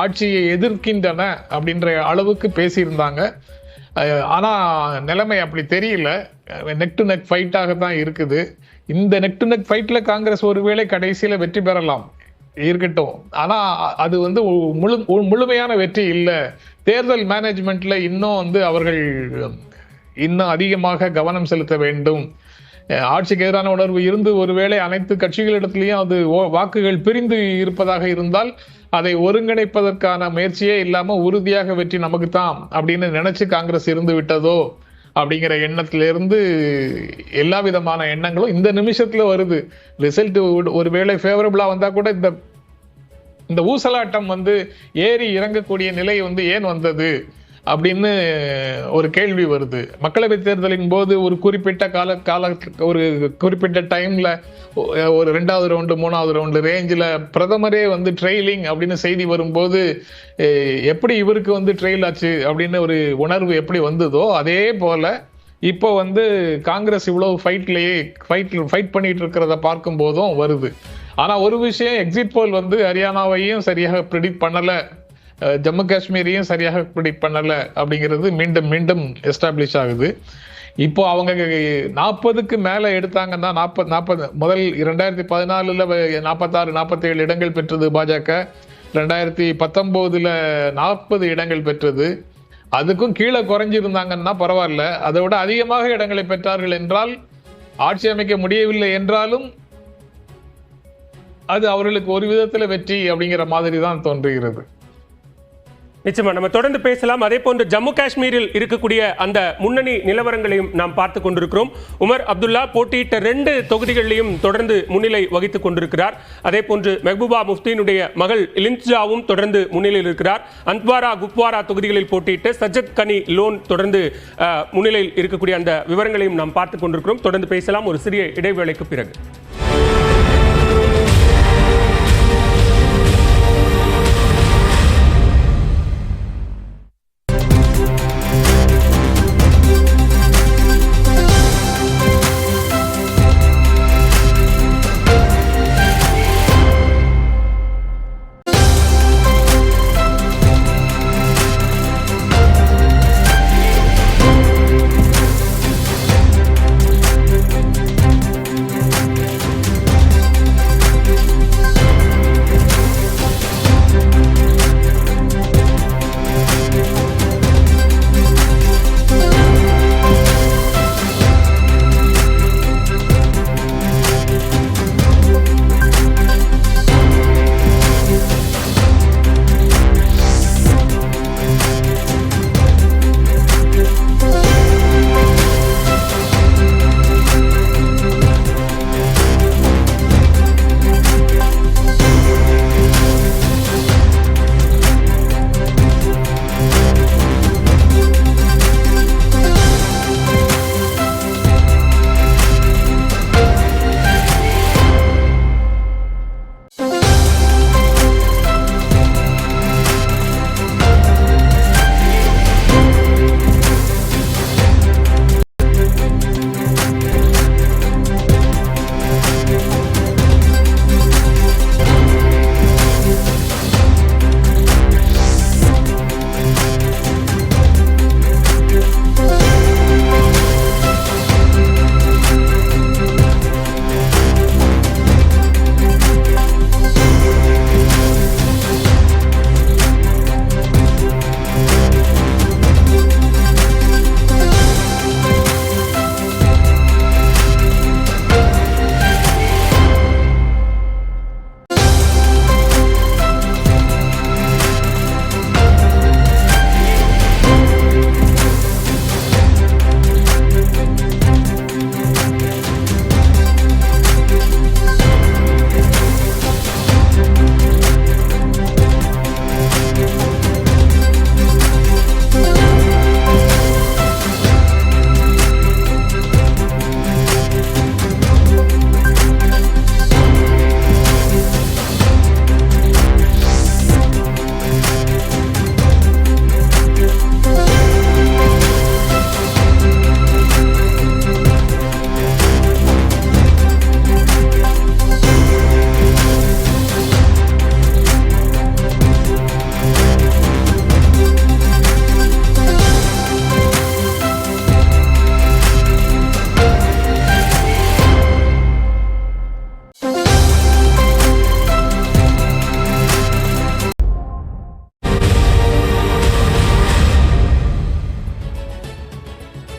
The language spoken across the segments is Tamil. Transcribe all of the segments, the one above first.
ஆட்சியை எதிர்க்கின்றன அப்படின்ற அளவுக்கு பேசியிருந்தாங்க. ஆனா நிலைமை அப்படி தெரியல. நெக் டு நெக் ஃபைட்டாக தான் இருக்குது. இந்த நெக் டு நெக் ஃபைட்ல காங்கிரஸ் ஒருவேளை கடைசியில வெற்றி பெறலாம், இருக்கட்டும். ஆனா அது வந்து முழுமையான வெற்றி இல்லை. தேர்தல் மேனேஜ்மெண்ட்ல இன்னும் அவர்கள் இன்னும் அதிகமாக கவனம் செலுத்த வேண்டும். ஆட்சிக்கு எதிரான உணர்வு இருந்து ஒருவேளை அனைத்து கட்சிகளிடத்திலையும் அது வாக்குகள் பிரிந்து இருப்பதாக இருந்தால் அதை ஒருங்கிணைப்பதற்கான முயற்சியே இல்லாம உறுதியாக வெற்றி நமக்கு தான் அப்படின்னு நினைச்சு காங்கிரஸ் இருந்து விட்டதோ அப்படிங்கிற எண்ணத்திலிருந்து எல்லா விதமான எண்ணங்களும் இந்த நிமிஷத்துல வருது. ரிசல்ட் ஒருவேளை ஃபேவரபிளா வந்தா கூட இந்த ஊசலாட்டம் ஏறி இறங்கக்கூடிய நிலை ஏன் வந்தது அப்படின்னு ஒரு கேள்வி வருது. மக்களவை தேர்தலின் போது ஒரு குறிப்பிட்ட ஒரு குறிப்பிட்ட டைம்ல ஒரு 2வது ரவுண்டு 3வது ரவுண்டு ரேஞ்சில் பிரதமரே ட்ரெயிலிங் அப்படின்னு செய்தி வரும்போது எப்படி இவருக்கு ட்ரெயில் ஆச்சு அப்படின்னு ஒரு உணர்வு எப்படி வந்ததோ அதே போல இப்போ காங்கிரஸ் இவ்வளவு ஃபைட் பண்ணிட்டு இருக்கிறத பார்க்கும் போதும் வருது. ஆனா ஒரு விஷயம், எக்ஸிட் போல் ஹரியானாவையும் சரியாக ப்ரிடிக்ட் பண்ணல, ஜம்மு காஷ்மீரையும் சரியாக ப்ரிடிக்ட் பண்ணல அப்படிங்கிறது மீண்டும் மீண்டும் எஸ்டாப்ளிஷ் ஆகுது. இப்போ அவங்க 40க்கு மேல எடுத்தாங்கன்னா 40 முதல் 2014 46 47 இடங்கள் பெற்றது பாஜக, 2019 40 இடங்கள் பெற்றது. அதுக்கும் கீழே குறைஞ்சிருந்தாங்கன்னா பரவாயில்ல, அதை விட அதிகமாக இடங்களை பெற்றார்கள் என்றால் ஆட்சி அமைக்க முடியவில்லை என்றாலும் அது அவர்களுக்கு ஒரு விதத்துல வெற்றி அப்படிங்கிற மாதிரி தான் தோன்றுகிறது. நிச்சயமா நம்ம தொடர்ந்து பேசலாம். அதே போன்று ஜம்மு காஷ்மீரில் இருக்கக்கூடிய அந்த முன்னணி நிலவரங்களையும் நாம் பார்த்து கொண்டிருக்கிறோம். உமர் அப்துல்லா போட்டியிட்ட 2 தொகுதிகளிலும் தொடர்ந்து முன்னிலை வகித்துக் கொண்டிருக்கிறார். அதே போன்று மெஹபூபா முஃப்தியினுடைய மகள் இலின்ஜாவும் தொடர்ந்து முன்னிலையில் இருக்கிறார். அந்த்வாரா குப்வாரா தொகுதிகளில் போட்டியிட்ட சஜத் கனி லோன் தொடர்ந்து முன்னிலையில் இருக்கக்கூடிய அந்த விவரங்களையும் நாம் பார்த்துக் கொண்டிருக்கிறோம். தொடர்ந்து பேசலாம் ஒரு சிறிய இடைவேளைக்கு பிறகு.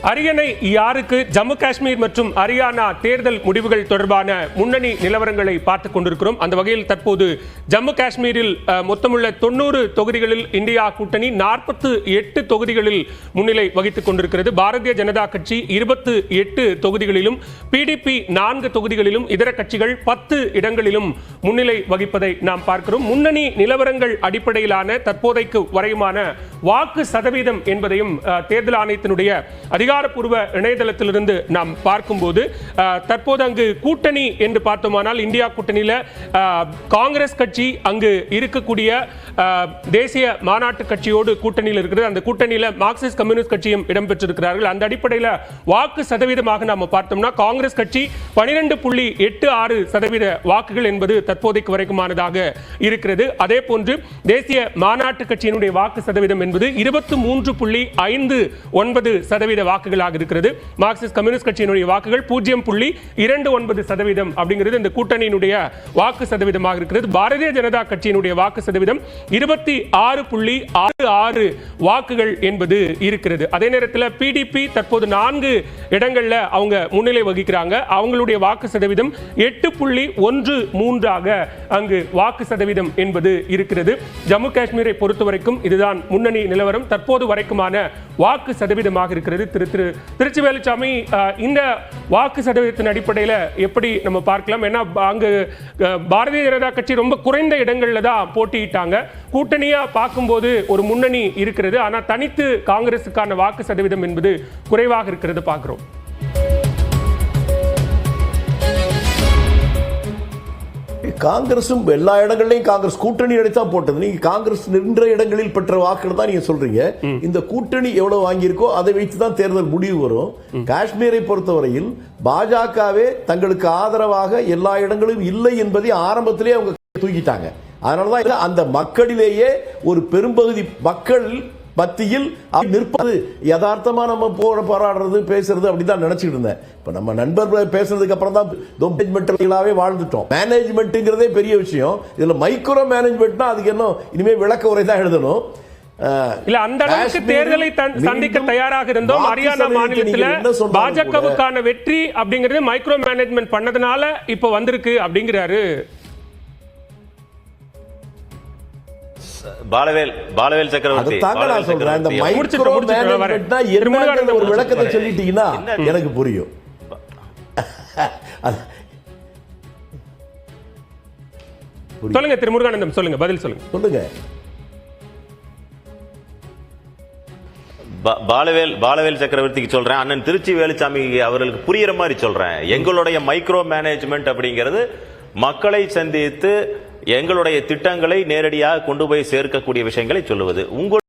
அரியணை யாருக்கு? ஜம்மு காஷ்மீர் மற்றும் ஹரியானா தேர்தல் முடிவுகள் தொடர்பான முன்னணி நிலவரங்களை பார்த்துக் கொண்டிருக்கிறோம். அந்த வகையில் தற்போது ஜம்மு காஷ்மீரில் மொத்தமுள்ள 90 தொகுதிகளில் இந்தியா கூட்டணி 48 தொகுதிகளில் முன்னிலை வகித்துக் கொண்டிருக்கிறது. பாரதிய ஜனதா கட்சி 28 தொகுதிகளிலும், பிடிபி 4 தொகுதிகளிலும், இதர கட்சிகள் 10 இடங்களிலும் முன்னிலை வகிப்பதை நாம் பார்க்கிறோம். முன்னணி நிலவரங்கள் அடிப்படையிலான தற்போதைக்கு வரையுமான வாக்கு சதவீதம் என்பதையும் தேர்தல் ஆணையத்தினுடைய அதிகாரப்பூர்வ இணையதளத்திலிருந்து நாம் பார்க்கும்போது தற்போது அங்கு கூட்டணி என்று பார்த்தோமானால் இந்தியா கூட்டணியில் காங்கிரஸ் கட்சி அங்கு இருக்கக்கூடிய தேசிய மாநாட்டு கட்சியோடு கூட்டணியில் இருக்கிறது. அந்த கூட்டணியில் மார்க்சிஸ்ட் கம்யூனிஸ்ட் கட்சியும் இடம்பெற்றிருக்கிறார்கள். அந்த அடிப்படையில் வாக்கு சதவீதமாக நாம் பார்த்தோம்னா காங்கிரஸ் கட்சி 12.86% வாக்குகள் என்பது தற்போதைக்கு வரைக்குமானதாக இருக்கிறது. அதே போன்று தேசிய மாநாட்டு கட்சியினுடைய வாக்கு சதவீதம் என்பது 23.59% வாக்குகளாக இருக்கிறது. மார்க்சிஸ்ட் கம்யூனிஸ்ட் கட்சியினுடைய வாக்குகள் 0.29% அப்படிங்கிறது இந்த கூட்டணியினுடைய வாக்கு சதவீதமாக இருக்கிறது. பாரதிய ஜனதா கட்சியினுடைய வாக்கு சதவீதம் 26.66 வாக்குகள் என்பது இருக்கிறது. அதே நேரத்தில் பிடிபி தற்போது 4 இடங்கள்ல அவங்க முன்னிலை வகிக்கிறாங்க. அவங்களுடைய வாக்கு சதவீதம் 8.13 அங்கு வாக்கு சதவீதம் என்பது இருக்கிறது. ஜம்மு காஷ்மீரை பொறுத்தவரைக்கும் இதுதான் முன்னணி நிலவரம் தற்போது வரைக்குமான வாக்கு சதவீதமாக இருக்கிறது. திருச்சி வேலுச்சாமி, இந்த வாக்கு சதவீதத்தின் அடிப்படையில் எப்படி நம்ம பார்க்கலாம்? ஏன்னா அங்கு பாரதிய ஜனதா கட்சி ரொம்ப குறைந்த இடங்கள்ல தான் போட்டியிட்டாங்க. கூட்டணியா பார்க்கும்போது ஒரு முன்னணி இருக்கிறது, ஆனா தனித்து காங்கிரசுக்கான வாக்கு சதவீதம் என்பது குறைவாக இருக்கிறது பார்க்கிறோம். காங்கிரசும் எல்லா இடங்களையும் காங்கிரஸ் கூட்டணி அடித்தான் போட்டது. நீங்க காங்கிரஸ் நின்ற இடங்களில் பெற்ற வாக்குகள் தான் நீங்க சொல்றீங்க. இந்த கூட்டணி எவ்வளவு வாங்கியிருக்கோ அதை வைத்து தான் தேர்தல் முடிவு வரும். காஷ்மீரை பொறுத்தவரையில் பாஜகவே தங்களுக்கு ஆதரவாக எல்லா இடங்களிலும் இல்லை என்பதை ஆரம்பத்திலே அவங்க தூக்கிட்டாங்க. அதனாலதான் அந்த மக்களிலேயே ஒரு பெரும்பகுதி மக்கள் மத்தியில் நிற்பது யதார்த்தமா நம்ம போராடுறது பேசுறது அப்படிதான் நினைச்சிட்டு இருந்தேன். இப்ப நம்ம நண்பர்கள் பேசுறதுக்கு அப்புறம் தான் மேனேஜ்மெண்டாவே வாழ்ந்துட்டோம். மேனேஜ்மெண்ட்ங்கிறதே பெரிய விஷயம். இதுல மைக்ரோ மேனேஜ்மெண்ட்னா அதுக்கு என்ன இனிமே விளக்க உரை தான் எழுதணும். இல்ல அந்த அளவுக்கு தேர்தலை சந்திக்க தயாராக இருந்தோம். ஹரியானா மாநிலத்தில் பாஜகவுக்கான வெற்றி அப்படிங்கிறது மைக்ரோ மேனேஜ்மெண்ட் பண்ணதுனால இப்ப வந்திருக்கு அப்படிங்கிறாரு பாலவேல் சக்கரவர்த்தி. ஒரு விளக்கத்தை சொல்லிட்டீங்கன்னா எனக்கு புரியும். சொல்லுங்க திரு முருகானந்தம், சொல்லுங்க, பதில் சொல்லுங்க. பாலவேல் சக்கரவர்த்திக்கு சொல்றேன், அண்ணன் திருச்சி வேலுச்சாமி அவர்களுக்கு புரியுற மாதிரி சொல்றேன். எங்களுடைய மைக்ரோ மேனேஜ்மெண்ட் அப்படிங்கிறது மக்களை சந்தித்து எங்களுடைய திட்டங்களை நேரடியாக கொண்டு போய் சேர்க்கக்கூடிய விஷயங்களை சொல்லுவது.